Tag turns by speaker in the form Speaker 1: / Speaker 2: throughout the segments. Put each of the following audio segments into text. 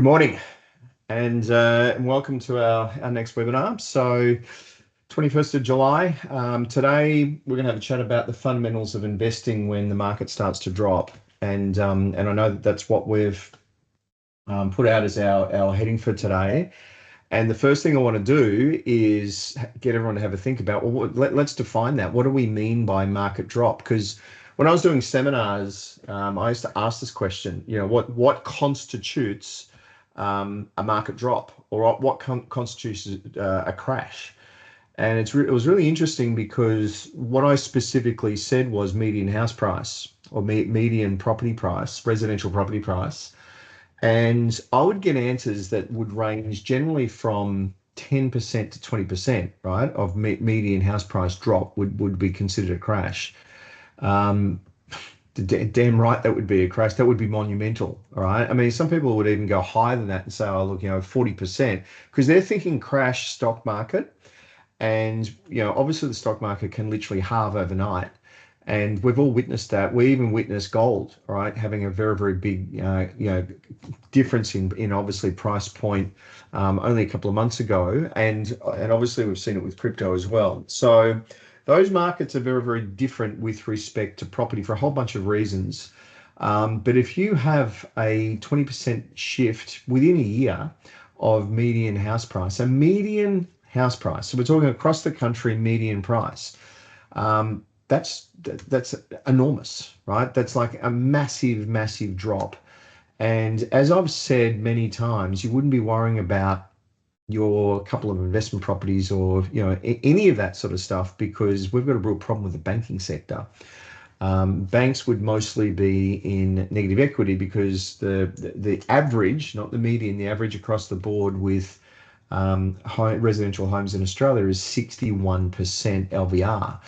Speaker 1: morning and welcome to our next webinar. So 21st of July, today we're going to have a chat about the fundamentals of investing when the market starts to drop. And I know that's what we've put out as our heading for today. And the first thing I want to do is get everyone to have a think about, well, let's define that. What do we mean by market drop? Because when I was doing seminars, I used to ask this question, what constitutes a market drop, or what constitutes a crash? And it was really interesting because what I specifically said was median house price or median property price, residential property price. And I would get answers that would range generally from 10% to 20%, right, of median house price drop would be considered a crash. Damn right that would be a crash. That would be monumental, all right? I mean, some people would even go higher than that and say, oh, look, 40%, because they're thinking crash stock market. And, obviously the stock market can literally halve overnight. And we've all witnessed that. We even witnessed gold, right, having a very, very big, difference in obviously price point only a couple of months ago. And obviously we've seen it with crypto as well. So those markets are very, very different with respect to property for a whole bunch of reasons. But if you have a 20% shift within a year of median house price, a median house price, so we're talking across the country median price, that's enormous, right? That's like a massive, massive drop. And as I've said many times, you wouldn't be worrying about your couple of investment properties or any of that sort of stuff, because we've got a real problem with the banking sector. Banks would mostly be in negative equity because the average, not the median, the average across the board with residential homes in Australia is 61% LVR.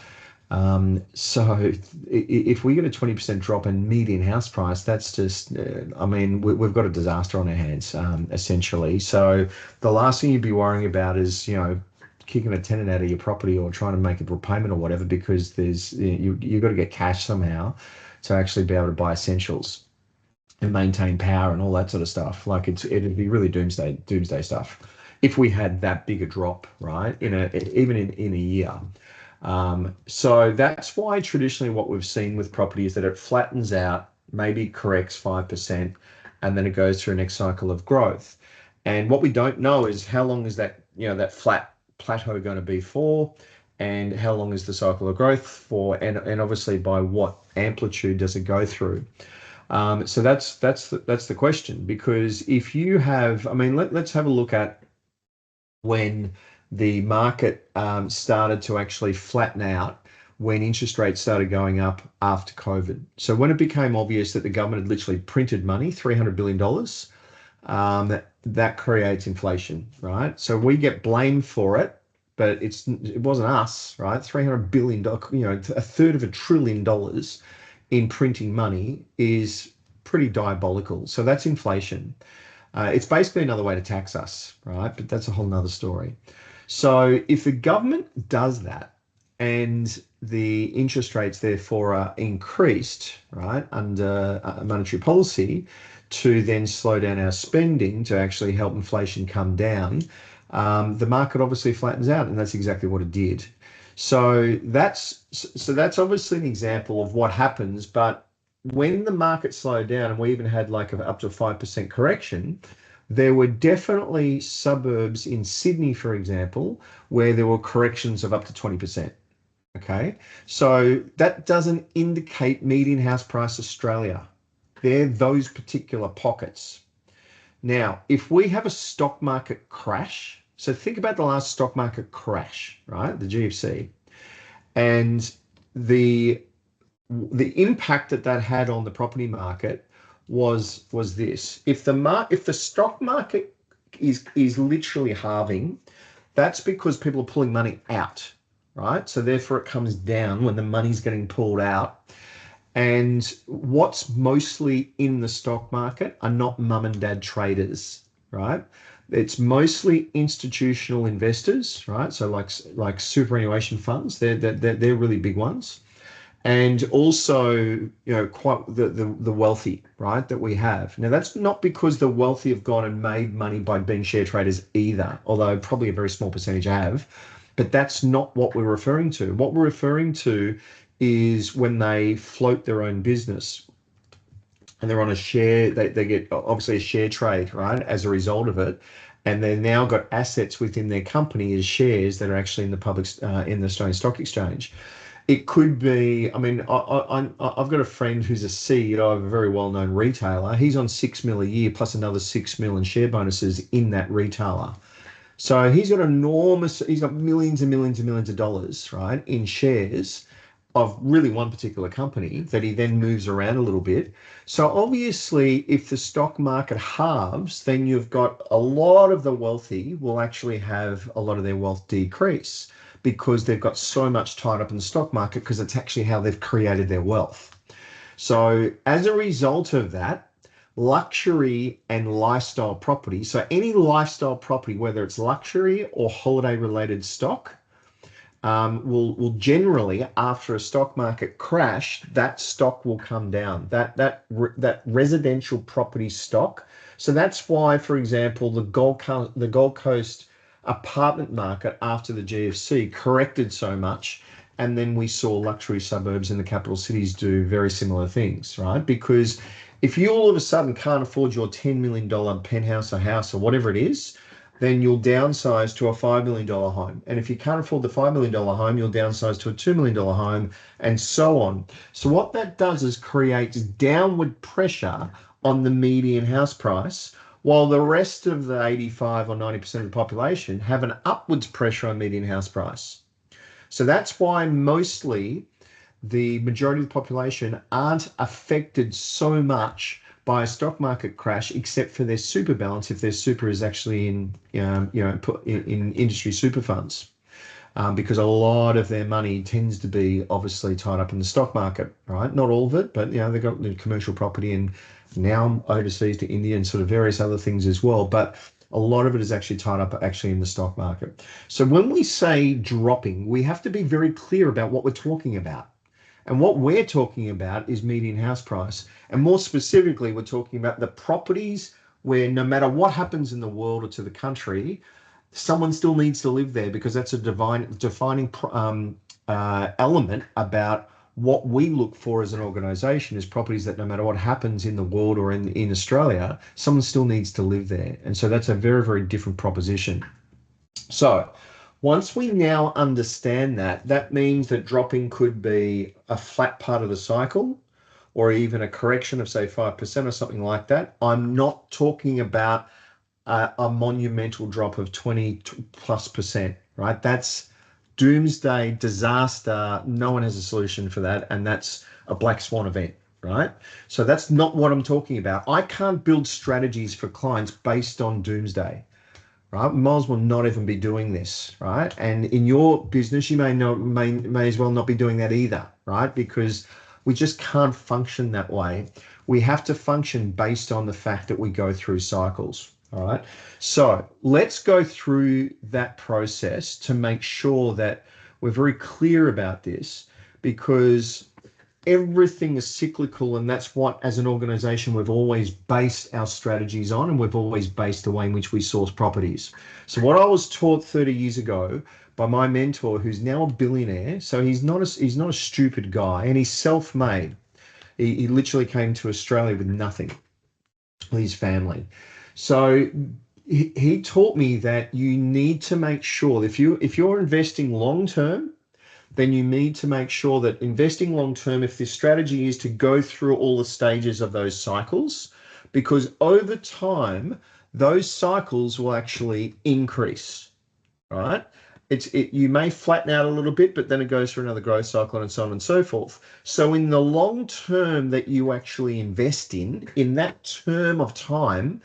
Speaker 1: So if we get a 20% drop in median house price, that's just, we've got a disaster on our hands, essentially. So the last thing you'd be worrying about is, kicking a tenant out of your property or trying to make a repayment or whatever, because you've got to get cash somehow to actually be able to buy essentials and maintain power and all that sort of stuff. Like it'd be really doomsday stuff if we had that big a drop, right? Even in a year. So that's why traditionally what we've seen with property is that it flattens out, maybe corrects 5%, and then it goes through a next cycle of growth. And what we don't know is how long is that, that flat plateau going to be for, and how long is the cycle of growth for, and obviously by what amplitude does it go through? So that's the question, because if you have, let's have a look at when the market started to actually flatten out when interest rates started going up after COVID. So when it became obvious that the government had literally printed money, $300 billion, that creates inflation, right? So we get blamed for it, but it wasn't us, right? $300 billion, a third of $1 trillion in printing money is pretty diabolical. So that's inflation. It's basically another way to tax us, right? But that's a whole nother story. So if the government does that and the interest rates therefore are increased, right, under monetary policy to then slow down our spending to actually help inflation come down, the market obviously flattens out, and that's exactly what it did. So that's obviously an example of what happens. But when the market slowed down, and we even had like up to a 5% correction, there were definitely suburbs in Sydney, for example, where there were corrections of up to 20%. Okay, so that doesn't indicate median house price Australia. They're those particular pockets. Now, if we have a stock market crash, so think about the last stock market crash, right? The GFC, and the impact that had on the property market was this. If the stock market is literally halving, that's because people are pulling money out, right? So therefore it comes down when the money's getting pulled out. And what's mostly in the stock market are not mum and dad traders, right? It's mostly institutional investors, right? So like superannuation funds, they're really big ones. and also, quite the wealthy, right, that we have. Now, that's not because the wealthy have gone and made money by being share traders either, although probably a very small percentage have, but that's not what we're referring to. What we're referring to is when they float their own business and they're on a share, they get obviously a share trade, right, as a result of it. And they've now got assets within their company as shares that are actually in the public, in the Australian Stock Exchange. It could be, I mean, I've got a friend who's a CEO of a very well-known retailer. He's on 6 mil a year plus another 6 mil in share bonuses in that retailer. So he's got millions and millions and millions of dollars, right, in shares of really one particular company that he then moves around a little bit. So obviously, if the stock market halves, then you've got a lot of the wealthy will actually have a lot of their wealth decrease because they've got so much tied up in the stock market because it's actually how they've created their wealth. So as a result of that, luxury and lifestyle property, so any lifestyle property, whether it's luxury or holiday related stock, will generally, after a stock market crash, that stock will come down. That residential property stock. So that's why, for example, the Gold Coast apartment market after the GFC corrected so much, and then we saw luxury suburbs in the capital cities do very similar things, right? Because if you all of a sudden can't afford your $10 million penthouse or house or whatever it is, then you'll downsize to a $5 million home. And if you can't afford the $5 million home, you'll downsize to a $2 million home, and so on. So what that does is creates downward pressure on the median house price, while the rest of the 85 or 90% of the population have an upwards pressure on median house price. So that's why mostly the majority of the population aren't affected so much by a stock market crash, except for their super balance if their super is actually in industry super funds, because a lot of their money tends to be obviously tied up in the stock market, right? Not all of it, but they've got the commercial property and now overseas to India and sort of various other things as well. But a lot of it is actually tied up actually in the stock market. So when we say dropping, we have to be very clear about what we're talking about. And what we're talking about is median house price. And more specifically, we're talking about the properties where no matter what happens in the world or to the country, someone still needs to live there, because that's a defining element about what we look for as an organization, is properties that no matter what happens in the world or in Australia, someone still needs to live there. And so that's a very, very different proposition. So once we now understand that, that means that dropping could be a flat part of the cycle or even a correction of say 5% or something like that. I'm not talking about a monumental drop of 20+%, right? That's doomsday disaster. No one has a solution for that. And that's a black swan event, right? So that's not what I'm talking about. I can't build strategies for clients based on doomsday. Right, we might as well not even be doing this, right? And in your business, you may as well not be doing that either, right? Because we just can't function that way. We have to function based on the fact that we go through cycles, all right? So let's go through that process to make sure that we're very clear about this, because everything is cyclical, and that's what, as an organization, we've always based our strategies on, and we've always based the way in which we source properties. So what I was taught 30 years ago by my mentor, who's now a billionaire, so he's not a stupid guy, and he's self-made. He literally came to Australia with nothing, with his family. So he taught me that you need to make sure if you're investing long term, then you need to make sure that investing long term, if the strategy is to go through all the stages of those cycles, because over time, those cycles will actually increase, right? You may flatten out a little bit, but then it goes through another growth cycle and so on and so forth. So in the long term that you actually invest in that term of time,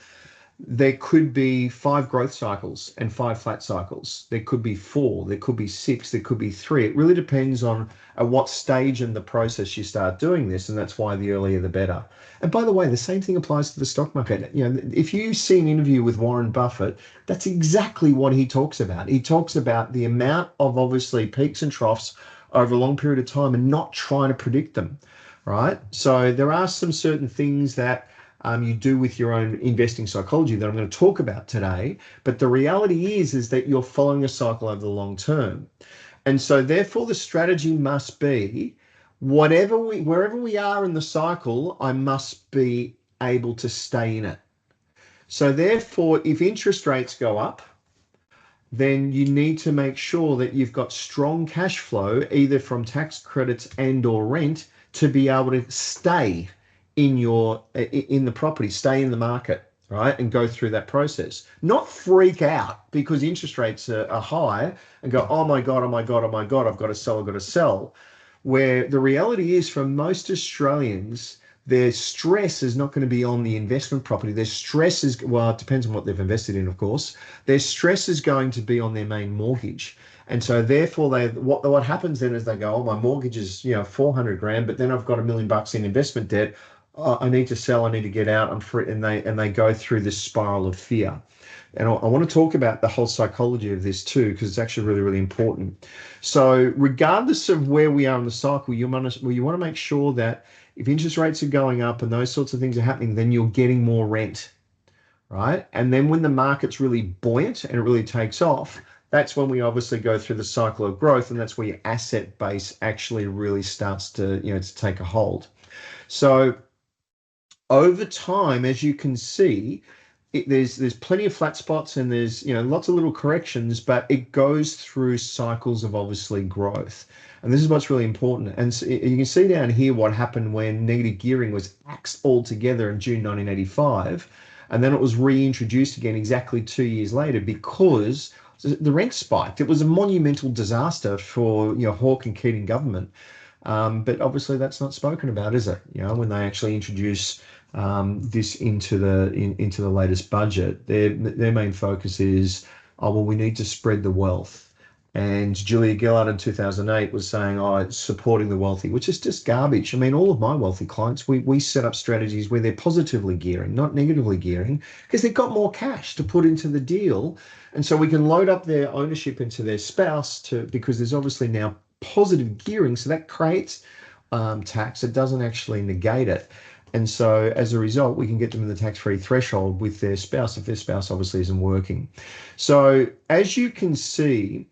Speaker 1: there could be 5 growth cycles and 5 flat cycles. There could be 4, there could be 6, there could be 3. It really depends on at what stage in the process you start doing this, and that's why the earlier the better. And by the way, the same thing applies to the stock market. If you see an interview with Warren Buffett, that's exactly what he talks about. He talks about the amount of obviously peaks and troughs over a long period of time and not trying to predict them, right? So there are some certain things that you do with your own investing psychology that I'm going to talk about today. But the reality is that you're following a cycle over the long term. And so therefore the strategy must be wherever we are in the cycle, I must be able to stay in it. So therefore, if interest rates go up, then you need to make sure that you've got strong cash flow, either from tax credits and or rent, to be able to stay in the property, stay in the market, right? And go through that process. Not freak out because interest rates are high and go, oh my God, oh my God, oh my God, I've got to sell, I've got to sell. Where the reality is, for most Australians, their stress is not going to be on the investment property. Their stress is, well, it depends on what they've invested in, of course. Their stress is going to be on their main mortgage. And so therefore what happens then is they go, oh, my mortgage is, 400 grand, but then I've got $1 million in investment debt. I need to sell, I need to get out. I'm free. And they go through this spiral of fear. And I want to talk about the whole psychology of this too, because it's actually really, really important. So regardless of where we are in the cycle, you want to make sure that if interest rates are going up and those sorts of things are happening, then you're getting more rent, right? And then when the market's really buoyant and it really takes off, that's when we obviously go through the cycle of growth, and that's where your asset base actually really starts to, to take a hold. So over time, as you can see, there's plenty of flat spots and there's lots of little corrections, but it goes through cycles of obviously growth. And this is what's really important. And so you can see down here what happened when negative gearing was axed altogether in June 1985. And then it was reintroduced again exactly 2 years later because the rent spiked. It was a monumental disaster for Hawke and Keating government. But obviously that's not spoken about, is it? When they actually introduce this into the latest budget, their main focus is, oh well, we need to spread the wealth. And Julia Gillard in 2008 was saying, oh, it's supporting the wealthy, which is just garbage. I mean, all of my wealthy clients, we set up strategies where they're positively gearing, not negatively gearing, because they've got more cash to put into the deal. And so we can load up their ownership into their spouse because there's obviously now positive gearing. So that creates tax. It doesn't actually negate it. And so as a result, we can get them in the tax-free threshold with their spouse if their spouse obviously isn't working. So as you can see,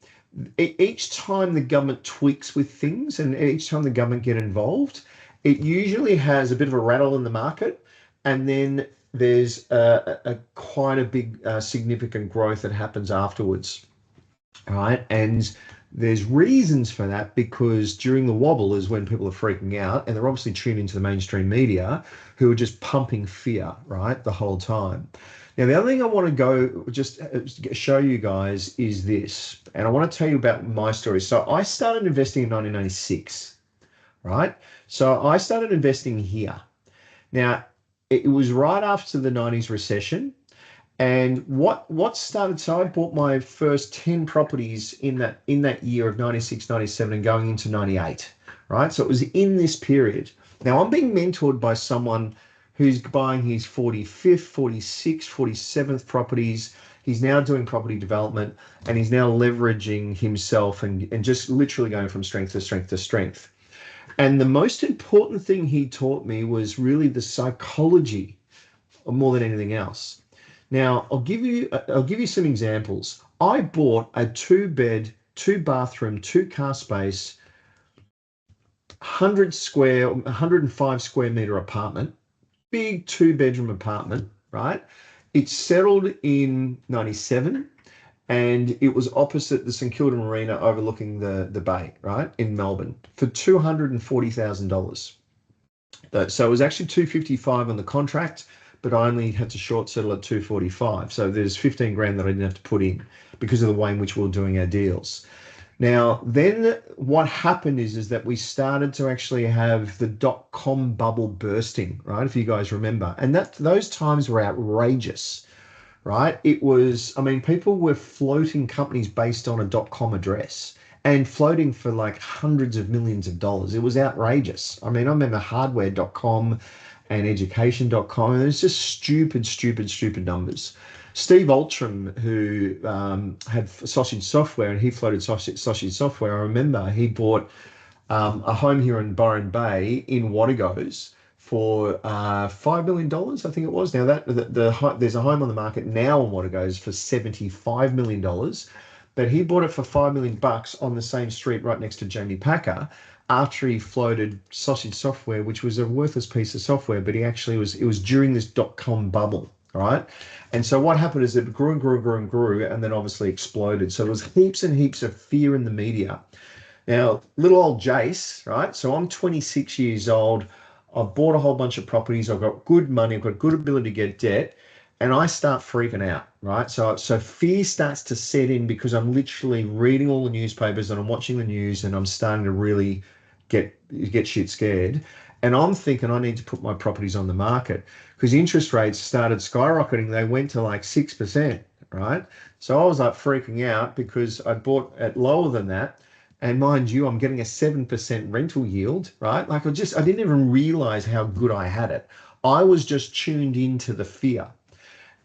Speaker 1: each time the government tweaks with things and each time the government get involved, it usually has a bit of a rattle in the market, and then there's quite a big significant growth that happens afterwards. All right. And there's reasons for that, because during the wobble is when people are freaking out and they're obviously tuned into the mainstream media who are just pumping fear, right, the whole time. Now, the other thing I want to go just show you guys is this, and I want to tell you about my story. So I started investing in 1996, right? So I started investing here. Now, it was right after the 90s recession. And what started, so I bought my first 10 properties in that year of 96, 97 and going into 98, right? So it was in this period. Now I'm being mentored by someone who's buying his 45th, 46th, 47th properties. He's now doing property development and he's now leveraging himself and just literally going from strength to strength to strength. And the most important thing he taught me was really the psychology more than anything else. Now, I'll give you some examples. I bought a 2-bed, 2-bathroom, 2-car space, 105 square meter apartment, big 2-bedroom apartment, right? It settled in 97 and it was opposite the St Kilda Marina overlooking the bay, right, in Melbourne for $240,000. So it was actually $255 on the contract, but I only had to short settle at $245. So there's 15 grand that I didn't have to put in because of the way in which we were doing our deals. Now, then what happened is that we started to actually have the .com bubble bursting, right? If you guys remember, and those times were outrageous, right? It was, I mean, people were floating companies based on a .com address and floating for like hundreds of millions of dollars. It was outrageous. I mean, I remember hardware.com and education.com, and it's just stupid numbers. Steve Altram, who had Sausage Software, and he floated Sausage Software, I remember he bought a home here in Byron Bay in Wategos for $5 million, I think it was. Now there's a home on the market now in Wategos for $75 million, but he bought it for $5 million on the same street right next to Jamie Packer after he floated Sausage Software, which was a worthless piece of software, but it was during this dot-com bubble. All right. And so what happened is it grew and grew and grew and grew, and then obviously exploded. So there was heaps and heaps of fear in the media. Now, little old Jace, right? So I'm 26 years old. I've bought a whole bunch of properties. I've got good money. I've got good ability to get debt. And I start freaking out, right? So fear starts to set in because I'm literally reading all the newspapers and I'm watching the news and I'm starting to really get shit scared. And I'm thinking I need to put my properties on the market because interest rates started skyrocketing. They went to like 6%, right? So I was like freaking out because I bought at lower than that. And mind you, I'm getting a 7% rental yield, right? Like I didn't even realize how good I had it. I was just tuned into the fear.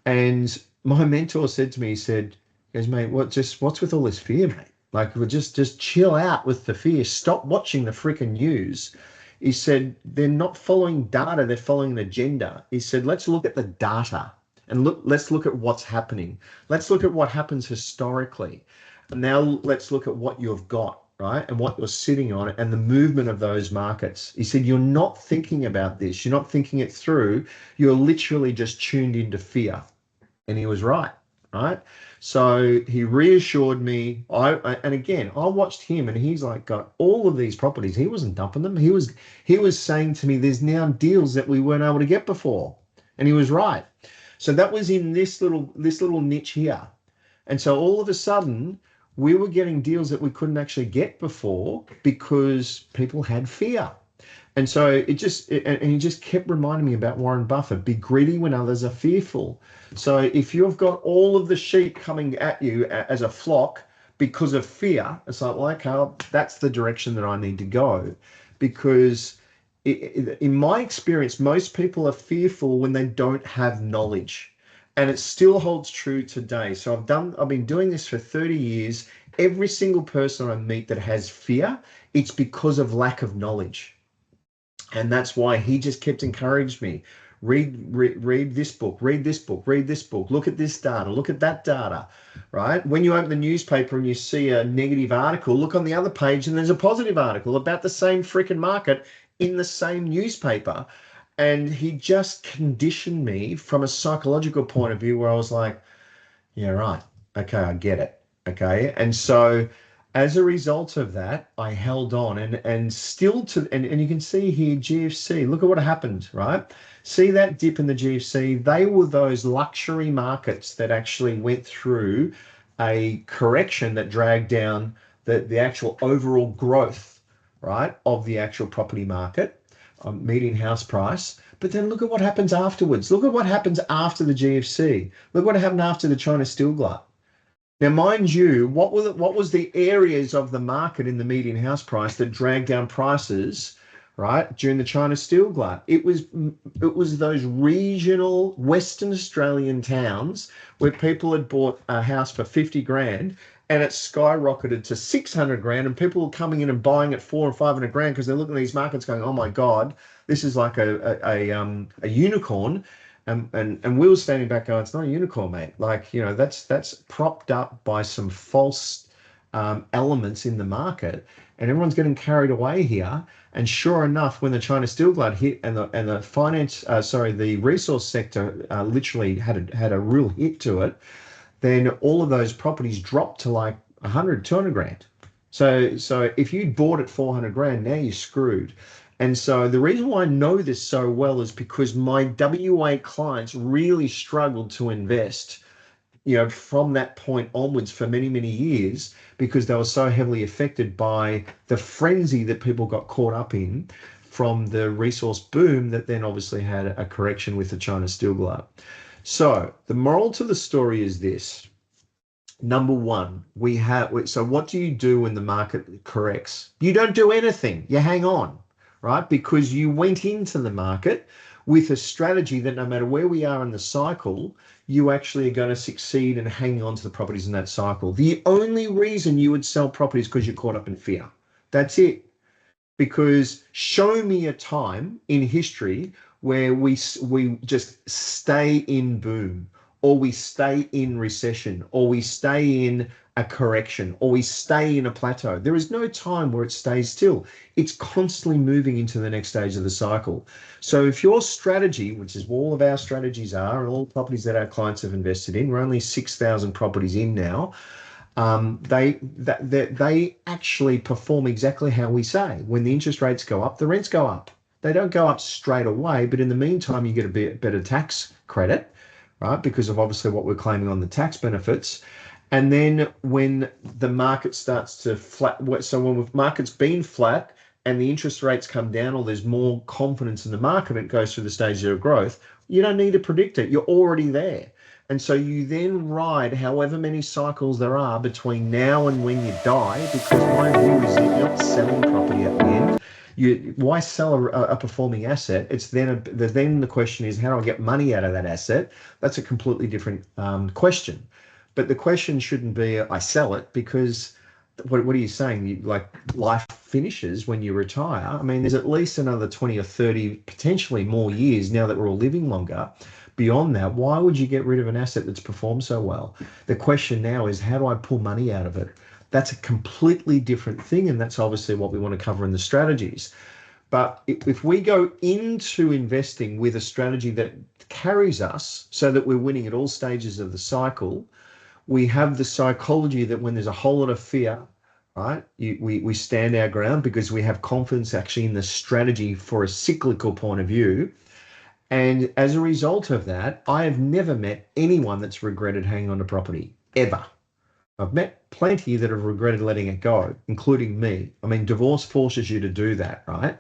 Speaker 1: And my mentor said to me, he goes, mate, what's with all this fear, mate? Like, we'll just chill out with the fear. Stop watching the freaking news. He said, they're not following data, they're following an agenda. He said, let's look at the data and let's look at what's happening. Let's look at what happens historically. And now let's look at what you've got, right? And what you're sitting on and the movement of those markets. He said, you're not thinking about this. You're not thinking it through. You're literally just tuned into fear. And he was right, right? So he reassured me. And again, I watched him and he's like got all of these properties. He wasn't dumping them. He was saying to me, there's now deals that we weren't able to get before. And he was right. So that was in this little niche here. And so all of a sudden, we were getting deals that we couldn't actually get before because people had fear. And so and he just kept reminding me about Warren Buffett, be greedy when others are fearful. So if you've got all of the sheep coming at you as a flock because of fear, it's like, well, okay, that's the direction that I need to go. Because in my experience, most people are fearful when they don't have knowledge. And it still holds true today. So I've been doing this for 30 years. Every single person I meet that has fear, it's because of lack of knowledge. And that's why he just kept encouraging me. Read this book, read this book, read this book, look at this data, look at that data, right? When you open the newspaper and you see a negative article, look on the other page and there's a positive article about the same freaking market in the same newspaper. And he just conditioned me from a psychological point of view where I was like, yeah, right. Okay, I get it. Okay. And so as a result of that, I held on and still and you can see here GFC, look at what happened, right? See that dip in the GFC? They were those luxury markets that actually went through a correction that dragged down the actual overall growth, right, of the actual property market, median house price. But then look at what happens afterwards. Look at what happens after the GFC. Look what happened after the China steel glut. Now, mind you, what was the areas of the market in the median house price that dragged down prices, right, during the China steel glut? It was those regional Western Australian towns where people had bought a house for 50 grand and it skyrocketed to 600 grand, and people were coming in and buying at 400 and 500 grand because they're looking at these markets going, oh my God, this is like a unicorn. And we were standing back going, it's not a unicorn, mate. Like, you know, that's propped up by some false elements in the market, and everyone's getting carried away here. And sure enough, when the China steel glut hit and the resource sector literally had a real hit to it, then all of those properties dropped to like 100, 200 grand. So if you bought at 400 grand, now you're screwed. And so the reason why I know this so well is because my WA clients really struggled to invest, you know, from that point onwards for many, many years, because they were so heavily affected by the frenzy that people got caught up in from the resource boom that then obviously had a correction with the China steel glut. So the moral to the story is this. Number one, so what do you do when the market corrects? You don't do anything. You hang on, right? Because you went into the market with a strategy that no matter where we are in the cycle, you actually are going to succeed in hanging on to the properties in that cycle. The only reason you would sell properties is because you're caught up in fear. That's it. because show me a time in history where we just stay in boom, or we stay in recession, or we stay in a correction, or we stay in a plateau. There is no time where it stays still. It's constantly moving into the next stage of the cycle. So if your strategy, which is all of our strategies are, and all properties that our clients have invested in, we're only 6,000 properties in now, they actually perform exactly how we say. When the interest rates go up, the rents go up. They don't go up straight away, but in the meantime, you get a bit better tax credit, right? Because of obviously what we're claiming on the tax benefits. And then when the market starts to flat, so when the market's been flat and the interest rates come down, or there's more confidence in the market, it goes through the stages of growth, you don't need to predict it. You're already there. And so you then ride however many cycles there are between now and when you die, because my view is that you're not selling property at the end. Why sell a performing asset? It's then the question is, how do I get money out of that asset? That's a completely different question. But the question shouldn't be, I sell it, because what are you saying? Like, life finishes when you retire. I mean, there's at least another 20 or 30, potentially more years now that we're all living longer. Beyond that, why would you get rid of an asset that's performed so well? The question now is, how do I pull money out of it? That's a completely different thing, and that's obviously what we want to cover in the strategies. But if we go into investing with a strategy that carries us so that we're winning at all stages of the cycle, we have the psychology that when there's a whole lot of fear, right, we stand our ground because we have confidence actually in the strategy for a cyclical point of view. And as a result of that, I have never met anyone that's regretted hanging on to property, ever. I've met plenty that have regretted letting it go, including me. I mean, divorce forces you to do that, right?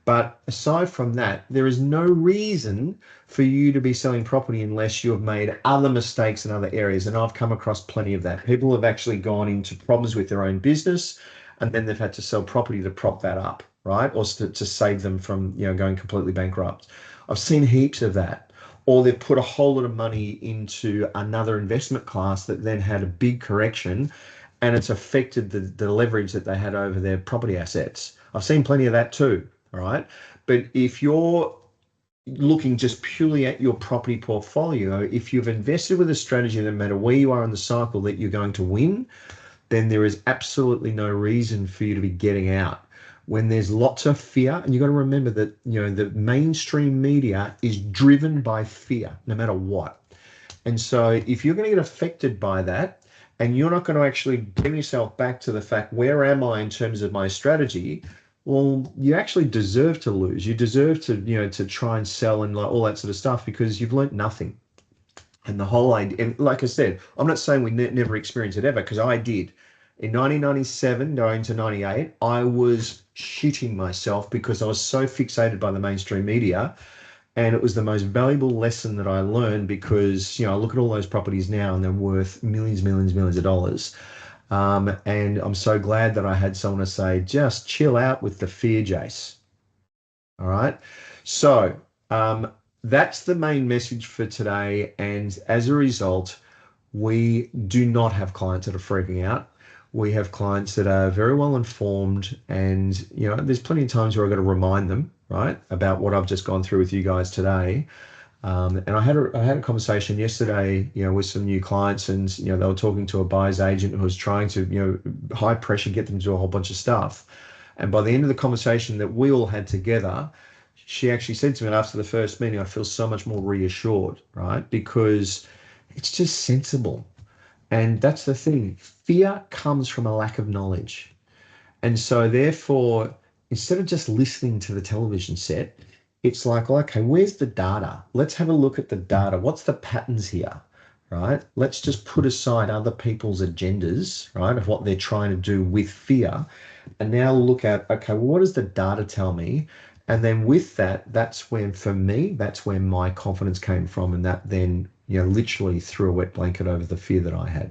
Speaker 1: But aside from that, there is no reason for you to be selling property unless you have made other mistakes in other areas. And I've come across plenty of that. People have actually gone into problems with their own business, and then they've had to sell property to prop that up, right? Or to save them from, going completely bankrupt. I've seen heaps of that. Or they've put a whole lot of money into another investment class that then had a big correction, and it's affected the leverage that they had over their property assets. I've seen plenty of that too. All right. But if you're looking just purely at your property portfolio, if you've invested with a strategy, no matter where you are in the cycle, that you're going to win, then there is absolutely no reason for you to be getting out. When there's lots of fear, and you've got to remember that, the mainstream media is driven by fear, no matter what. And so if you're going to get affected by that, and you're not going to actually bring yourself back to the fact, where am I in terms of my strategy? Well, you actually deserve to lose. You deserve to, to try and sell and like all that sort of stuff, because you've learnt nothing. And the whole idea, and like I said, I'm not saying we never experienced it ever, because I did. In 1997, going to 98, I was shitting myself because I was so fixated by the mainstream media. And it was the most valuable lesson that I learned, because, I look at all those properties now and they're worth millions, millions, millions of dollars. And I'm so glad that I had someone to say, just chill out with the fear, Jace. All right. So that's the main message for today. And as a result, we do not have clients that are freaking out. We have clients that are very well informed, and there's plenty of times where I've got to remind them, right, about what I've just gone through with you guys today. And I had a conversation yesterday, with some new clients, and they were talking to a buyer's agent who was trying to, high pressure, get them to do a whole bunch of stuff. And by the end of the conversation that we all had together, she actually said to me after the first meeting, I feel so much more reassured, right? Because it's just sensible. And that's the thing. Fear comes from a lack of knowledge. And so therefore, instead of just listening to the television set, it's like, well, okay, where's the data? Let's have a look at the data. What's the patterns here, right? Let's just put aside other people's agendas, right, of what they're trying to do with fear, and now look at, okay, well, what does the data tell me? And then with that, that's when, for me, that's where my confidence came from, and that then, literally threw a wet blanket over the fear that I had.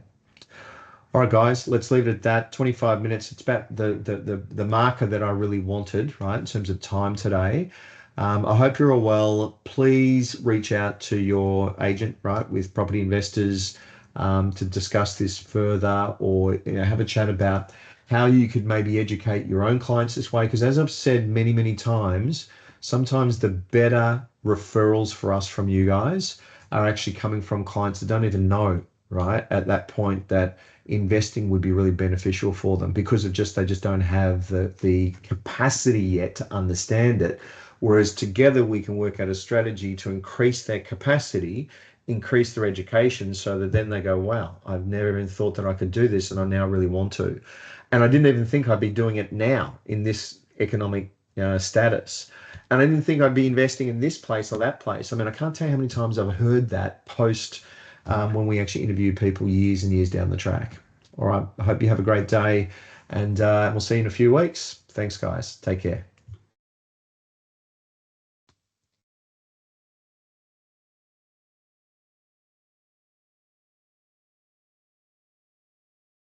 Speaker 1: All right, guys, let's leave it at that. 25 minutes. It's about the marker that I really wanted, right, in terms of time today. I hope you're all well. Please reach out to your agent, right, with Property Investors, to discuss this further, or have a chat about how you could maybe educate your own clients this way. Because as I've said many, many times, sometimes the better referrals for us from you guys are actually coming from clients that don't even know, right, at that point that investing would be really beneficial for them because of just they just don't have the capacity yet to understand it. Whereas together we can work out a strategy to increase their capacity, increase their education so that then they go, wow, I've never even thought that I could do this and I now really want to. And I didn't even think I'd be doing it now in this economic status. And I didn't think I'd be investing in this place or that place. I mean, I can't tell you how many times I've heard that post when we actually interview people years and years down the track. All right. I hope you have a great day and we'll see you in a few weeks. Thanks, guys. Take care.